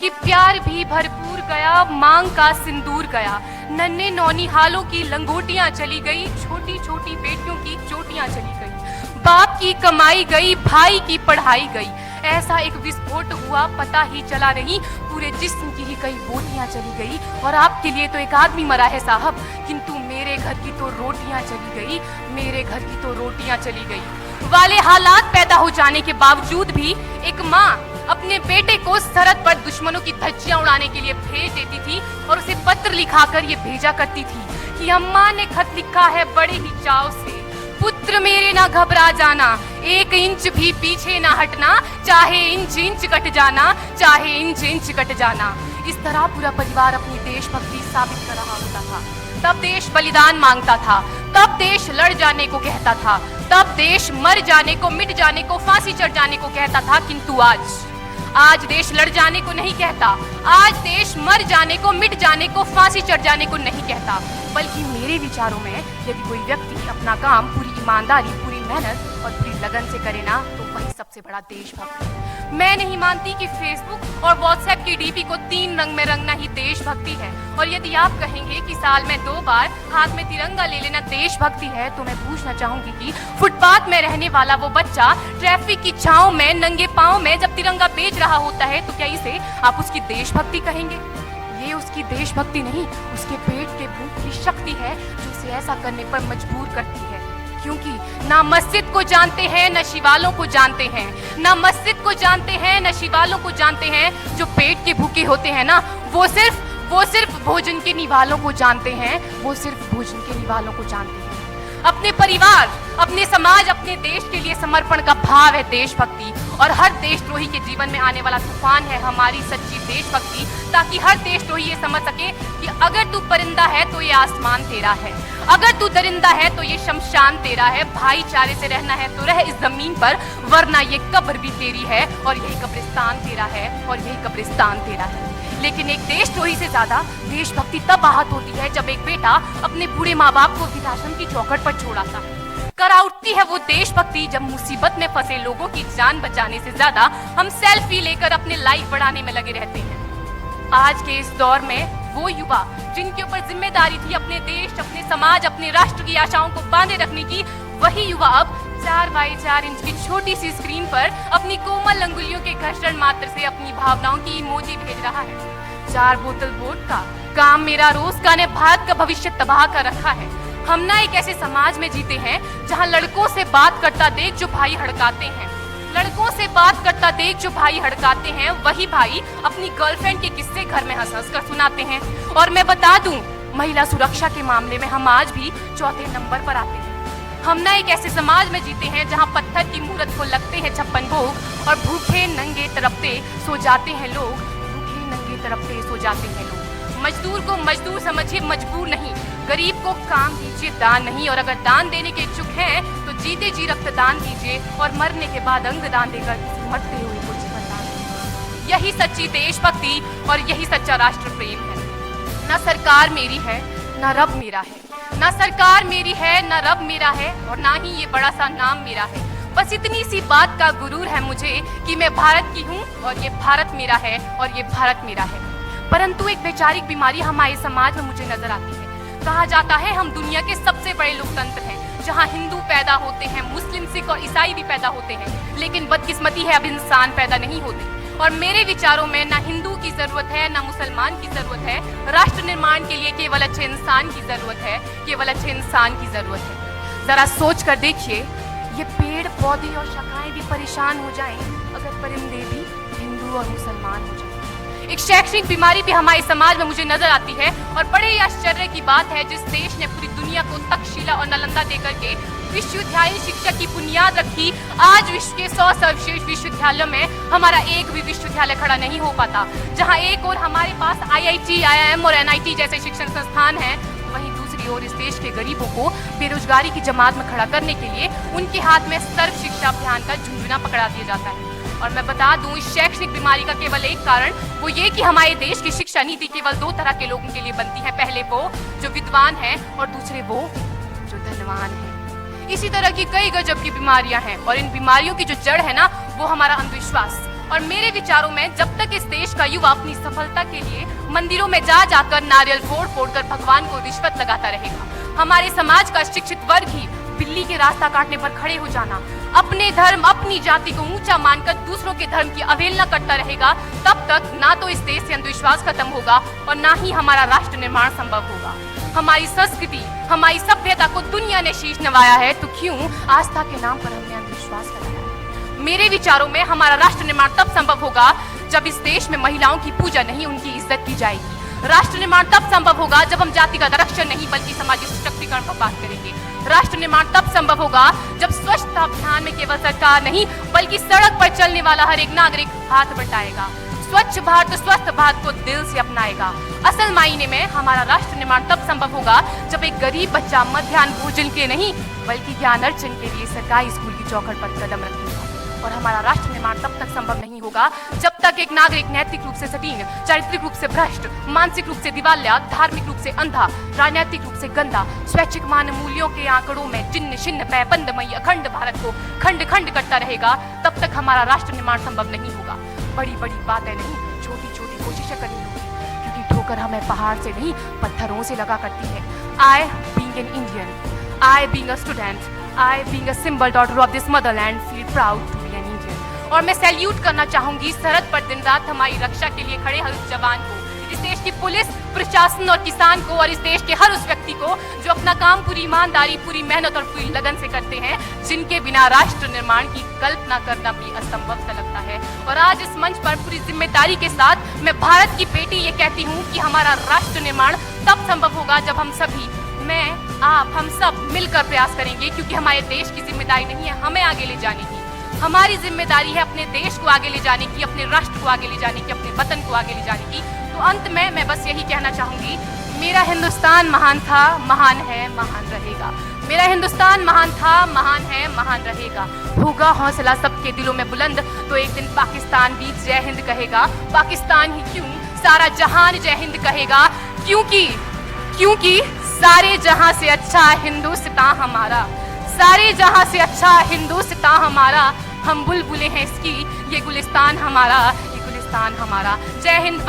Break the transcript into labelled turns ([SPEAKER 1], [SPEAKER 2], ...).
[SPEAKER 1] कि प्यार भी भरपूर गया, मांग का सिंदूर गया, नन्हे नौनिहालों की लंगोटियां चली गई, छोटी छोटी बेटियों की चोटियां चली गई, बाप की कमाई गई, भाई की पढ़ाई गई। ऐसा एक विस्फोट हुआ, पता ही चला नहीं, पूरे जिस्म की ही कई बोटियां चली गई। और आपके लिए तो एक आदमी मरा है साहब, किंतु मेरे घर की तो रोटियां चली गई, मेरे घर की तो रोटियां चली गई। वाले हालात पैदा हो जाने के बावजूद भी एक माँ अपने बेटे को सरहद पर दुश्मनों की धज्जियां उड़ाने के लिए भेज देती थी और उसे पत्र लिखाकर ये भेजा करती थी कि अम्मा ने खत लिखा है बड़े ही चाव से, पुत्र मेरे ना घबरा जाना, एक इंच भी पीछे ना हटना, चाहे इंच इंच कट जाना, चाहे इंच इंच कट जाना। इस तरह पूरा परिवार अपनी देशभक्ति साबित कर रहा होता था। तब देश बलिदान मांगता था, तब देश लड़ जाने को कहता था, तब देश मर जाने को, मिट जाने को, फांसी चढ़ जाने को कहता था। किंतु आज देश लड़ जाने को नहीं कहता, आज देश मर जाने को, मिट जाने को, फांसी चढ़ जाने को नहीं कहता, बल्कि मेरे विचारों में यदि कोई व्यक्ति अपना काम पूरी ईमानदारी, पूरी मेहनत और पूरी लगन से करे ना, तो वही सबसे बड़ा देशभक्त है। मैं नहीं मानती कि फेसबुक और व्हाट्सएप की डीपी को 3 रंग में रंगना ही देशभक्ति है। और यदि आप कहेंगे कि साल में 2 बार हाथ में तिरंगा ले लेना देशभक्ति है, तो मैं पूछना चाहूंगी कि फुटपाथ में रहने वाला वो बच्चा ट्रैफिक की छांव में नंगे पांव में जब तिरंगा बेच रहा होता है, तो क्या इसे आप उसकी देशभक्ति कहेंगे? ये उसकी देशभक्ति नहीं, उसके पेट के भूख की शक्ति है जो उसे ऐसा करने पर मजबूर करती है। क्योंकि ना मस्जिद को जानते हैं, न शिवालों को जानते हैं, ना मस्जिद को जानते हैं, न शिवालों को जानते हैं। जो पेट के भूखे होते हैं ना, वो सिर्फ भोजन के निवालों को जानते हैं, वो सिर्फ भोजन के निवालों को जानते हैं। अपने परिवार, अपने समाज, अपने देश के लिए समर्पण का भाव है देशभक्ति। और हर देशद्रोही के जीवन में आने वाला तूफान है हमारी सच्ची देशभक्ति, ताकि हर देशद्रोही ये समझ सके कि अगर तू परिंदा है तो ये आसमान तेरा है, अगर तू दरिंदा है तो ये शमशान तेरा है। भाईचारे से रहना है तो रह इस जमीन पर, वरना ये कब्र भी तेरी है और यही कब्रिस्तान तेरा है, और यही कब्रिस्तान तेरा है। लेकिन एक देशद्रोही से ज्यादा देशभक्ति तब आहत होती है जब एक बेटा अपने बूढ़े माँ बाप को वृद्धाश्रम की चौखट पर छोड़ आता है। करा उठती है वो देशभक्ति जब मुसीबत में फंसे लोगों की जान बचाने से ज्यादा हम सेल्फी लेकर अपने लाइफ बढ़ाने में लगे रहते हैं। आज के इस दौर में वो युवा जिनके ऊपर जिम्मेदारी थी अपने देश, अपने समाज, अपने राष्ट्र की आशाओं को बांधे रखने की, वही युवा अब 4x4 इंच की छोटी सी स्क्रीन पर अपनी कोमल अंगुलियों के घर्षण मात्र से अपनी भावनाओं की इमोजी भेज रहा है। 4 बोतल वोडका, काम मेरा रोज का ने भारत का भविष्य तबाह कर रखा है। हम ना एक ऐसे समाज में जीते हैं जहां लड़कों से बात करता देख जो भाई हड़काते हैं, लड़कों से बात करता देख जो भाई हड़काते हैं, वही भाई अपनी गर्लफ्रेंड के किस्से घर में हंस हंस कर सुनाते हैं। और मैं बता दूं, महिला सुरक्षा के मामले में हम आज भी 4थे नंबर पर आते हैं। हम ना एक ऐसे समाज में जीते हैं जहां पत्थर की मूरत को लगते हैं 56 भोग और भूखे नंगे तड़पते सो जाते हैं लोग, भूखे नंगे तड़पते सो जाते हैं लोग। मजदूर को मजदूर समझिए, मजबूर नहीं। गरीब को काम कीजिए, दान नहीं। और अगर दान देने के इच्छुक हैं तो जीते जी रक्तदान कीजिए और मरने के बाद अंग दान देकर मरते हुए को जीवन दान कीजिए। यही सच्ची देशभक्ति और यही सच्चा राष्ट्र प्रेम है। न सरकार मेरी है, न रब मेरा है, न सरकार मेरी है, न रब मेरा है, और ना ही ये बड़ा सा नाम मेरा है। बस इतनी सी बात का गुरूर है मुझे कि मैं भारत की हूँ और ये भारत मेरा है और ये भारत मेरा है। परंतु एक वैचारिक बीमारी हमारे समाज में मुझे नजर आती है। कहा जाता है हम दुनिया के सबसे बड़े लोकतंत्र हैं, जहां हिंदू पैदा होते हैं, मुस्लिम, सिख और ईसाई भी पैदा होते हैं, लेकिन बदकिस्मती है अब इंसान पैदा नहीं होते। और मेरे विचारों में ना हिंदू की जरूरत है, ना मुसलमान की जरूरत है। राष्ट्र निर्माण के लिए केवल अच्छे इंसान की जरूरत है, केवल अच्छे इंसान की जरूरत है। जरा सोच कर देखिए, ये पेड़ पौधे और शाखाएं भी परेशान हो जाएं अगर परिंदे भी हिंदू और मुसलमान हो जाएं। एक शैक्षणिक बीमारी भी हमारे समाज में मुझे नजर आती है, और बड़े ही आश्चर्य की बात है जिस देश ने पूरी दुनिया को तक्षशिला और नालंदा देकर के विश्वविद्यालय शिक्षा की बुनियाद रखी, आज विश्व के 100 सर्वश्रेष्ठ विश्वविद्यालयों में हमारा एक भी विश्वविद्यालय खड़ा नहीं हो पाता। जहां एक और हमारे पास IIT, IIM और NIT जैसे शिक्षण संस्थान हैं, वहीं दूसरी ओर इस देश के गरीबों को बेरोजगारी की जमात में खड़ा करने के लिए उनके हाथ में सर्व शिक्षा अभियान का झुंझुना पकड़ा दिया जाता है। और मैं बता दूं, इस शैक्षणिक बीमारी का केवल एक कारण वो ये कि हमारे देश की शिक्षा नीति केवल 2 तरह के लोगों के लिए बनती है। पहले वो जो विद्वान हैं और दूसरे वो जो धनवान हैं। इसी तरह की कई गजब की बीमारियां हैं, और इन बीमारियों की जो जड़ है ना, वो हमारा अंधविश्वास और मेरे विचारों में जब तक इस देश का युवा अपनी सफलता के लिए मंदिरों में जा जाकर नारियल फोड़ फोड़ कर भगवान को रिश्वत लगाता रहेगा, हमारे समाज का शिक्षित वर्ग ही बिल्ली के रास्ता काटने पर खड़े हो जाना, अपने धर्म अपनी जाति को ऊंचा मानकर दूसरों के धर्म की अवहेलना करता रहेगा, तब तक ना तो इस देश से अंधविश्वास खत्म होगा और ना ही हमारा राष्ट्र निर्माण संभव होगा। हमारी संस्कृति, हमारी सभ्यता को दुनिया ने शीश नवाया है, तो क्यों आस्था के नाम पर हमने अंधविश्वास फैलाया है? मेरे विचारों में हमारा राष्ट्र निर्माण तब संभव होगा जब इस देश में महिलाओं की पूजा नहीं, उनकी इज्जत की जाएगी। राष्ट्र निर्माण तब संभव होगा जब हम जाति का आरक्षण नहीं बल्कि सामाजिक सशक्तिकरण पर बात करेंगे। राष्ट्र निर्माण तब संभव होगा जब स्वच्छता अभियान में केवल सरकार नहीं बल्कि सड़क पर चलने वाला हर एक नागरिक हाथ बटाएगा, स्वच्छ भारत स्वस्थ भारत को दिल से अपनाएगा। असल मायने में हमारा राष्ट्र निर्माण तब संभव होगा जब एक गरीब बच्चा मध्याह्न भोजन के नहीं बल्कि ज्ञान अर्जन के लिए सरकारी स्कूल की चौखट पर कदम रखेगा। और हमारा राष्ट्र निर्माण तब तक संभव नहीं होगा जब तक एक नागरिक नैतिक रूप से सटीन, चारित्रिक रूप से भ्रष्ट, मानसिक रूप से दिवालिया, धार्मिक रूप से अंधा, राजनीतिक रूप से गंदा, स्वैच्छिक मान मूल्यों के आंकड़ों में जिन्न शिन्न पैबंदमयी अखंड भारत को खंड खंड करता रहेगा, तब तक हमारा राष्ट्र निर्माण संभव नहीं होगा। बड़ी बड़ी बातें नहीं, छोटी छोटी कोशिशें करनी होगी, क्योंकि ठोकर हमें पहाड़ से नहीं पत्थरों से लगा करती है। I being an Indian, I being a student, I being a symbol daughter of this motherland feel proud to be an Indian। और मैं सैल्यूट करना चाहूंगी सरहद पर दिन रात हमारी रक्षा के लिए खड़े हर उस जवान को, इस देश की पुलिस, प्रशासन और किसान को, और इस देश के हर उस व्यक्ति को जो अपना काम पूरी ईमानदारी, पूरी मेहनत और पूरी लगन से करते हैं, जिनके बिना राष्ट्र निर्माण की कल्पना करना भी असंभव सा लगता है। और आज इस मंच पर पूरी जिम्मेदारी के साथ मैं भारत की बेटी ये कहती हूँ कि हमारा राष्ट्र निर्माण तब संभव होगा जब हम सभी, मैं, आप, हम सब मिलकर प्रयास करेंगे, क्योंकि हमारे देश की जिम्मेदारी नहीं है हमें आगे ले जाने की, हमारी जिम्मेदारी है अपने देश को आगे ले जाने की, अपने राष्ट्र को आगे ले जाने की, अपने वतन को आगे ले जाने की। तो अंत में मैं बस यही कहना चाहूंगी, मेरा हिंदुस्तान महान था, महान है, महान रहेगा। मेरा हिंदुस्तान महान था, महान है, महान रहेगा। होगा हौसला सबके दिलों में बुलंद, तो एक दिन पाकिस्तान भी जय हिंद कहेगा। पाकिस्तान ही क्यों, सारा जहान जय हिंद कहेगा, क्योंकि सारे जहां से अच्छा हिंदुस्तान हमारा, सारे जहां से अच्छा हिंदुस्तान हमारा। हम बुलबुलें हैं इसकी, ये गुलिस्तान हमारा, ये गुलिस्तान हमारा। जय हिंद।